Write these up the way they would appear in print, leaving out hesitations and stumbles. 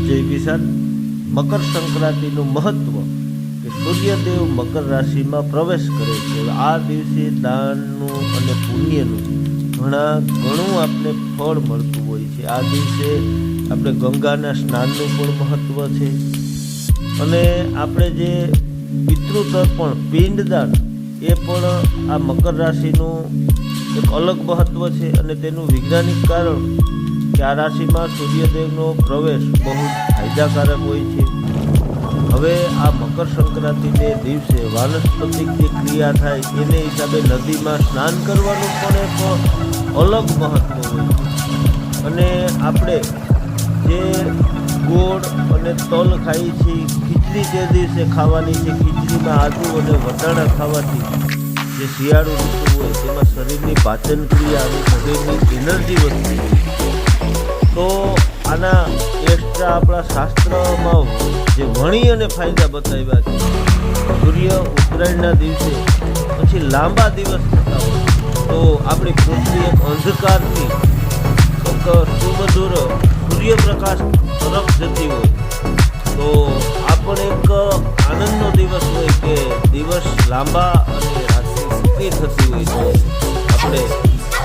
જય કિસાન. મકર સંક્રાંતિનું મહત્વ કે સૂર્યદેવ મકર રાશિમાં પ્રવેશ કરે છે. આ દિવસે દાનનું અને પુણ્યનું ઘણું આપણે ફળ મળતું હોય છે. આ દિવસે આપણે ગંગાના સ્નાનનું પણ મહત્વ છે અને આપણે જે પિતૃતર્પણ પિંડદાન એ પણ આ મકર રાશિનું એક અલગ મહત્વ છે અને તેનું વૈજ્ઞાનિક કારણ કે આ રાશિમાં સૂર્યદેવનો પ્રવેશ બહુ ફાયદાકારક હોય છે. હવે આ મકર સંક્રાંતિને દિવસે વાનસ્પતિક જે ક્રિયા થાય એને હિસાબે નદીમાં સ્નાન કરવાનું પણ એક અલગ મહત્વ હોય છે. અને આપણે જે ગોળ અને તલ ખાઈએ છીએ, ખીચડી જે દિવસે ખાવાની છે, ખીચડીમાં આદુ અને વટાણા ખાવાથી જે શિયાળુ ઋતુ હોય તેમાં શરીરની પાચન ક્રિયા અને શરીરની એનર્જી વધતી હોય. તો આના એક્સ્ટ્રા આપણા શાસ્ત્રમાં જે વણી અને ફાયદા બતાવ્યા છે. સૂર્ય ઉત્તરાયણના દિવસે પછી લાંબા દિવસ થતા હોય તો આપણી પૃથ્વી એક અંધકારથી એક સુમધુર સૂર્યપ્રકાશ તરફ જતી હોય તો આ પણ એક આનંદનો દિવસ હોય કે દિવસ લાંબા અને રાત્રિ ટૂંકી થતી હોય તો આપણે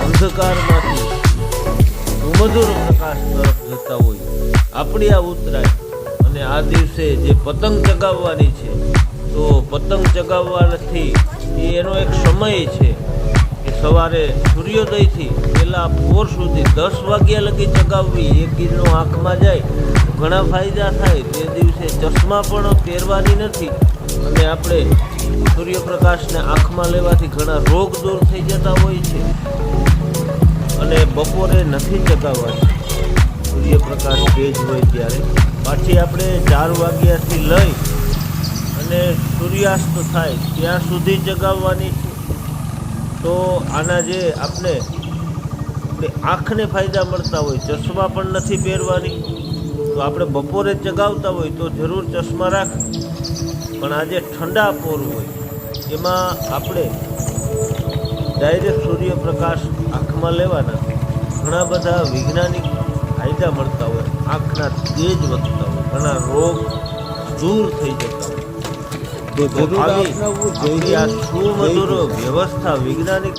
અંધકારમાંથી સુમધુર પ્રકાશ તરફ જતા હોય. આપણી આ ઉત્તરાયણ અને આ દિવસે જે પતંગ ચગાવવાની છે તો પતંગ ચગાવવાથી એનો એક સમય છે કે સવારે સૂર્યોદયથી પહેલા પોર સુધી 10 વાગ્યા લગી ચગાવવી. એ કિરણો આંખમાં જાય તો ઘણા ફાયદા થાય. તે દિવસે ચશ્મા પણ પહેરવાની નથી અને આપણે સૂર્યપ્રકાશને આંખમાં લેવાથી ઘણા રોગ દૂર થઈ જતા હોય છે. અને બપોરે નથી ચગાવવાની, સૂર્યપ્રકાશ તેજ હોય ત્યારે. પાછી આપણે 4 વાગ્યાથી લઈ અને સૂર્યાસ્ત થાય ત્યાં સુધી ચગાવવાની છે. તો આના જે આપણે આંખને ફાયદા મળતા હોય, ચશ્મા પણ નથી પહેરવાની. તો આપણે બપોરે ચગાવતા હોય તો જરૂર ચશ્મા રાખ. પણ આજે ઠંડા પોર હોય એમાં આપણે ડાયરેક્ટ સૂર્યપ્રકાશ આંખમાં લેવાના ઘણા બધા વૈજ્ઞાનિક ફાયદા મળતા હોય. આંખના તેજ વધતા હોય, ઘણા રોગ દૂર થઈ જતા હોય. તો આવી આ સુમધુર વ્યવસ્થા વૈજ્ઞાનિક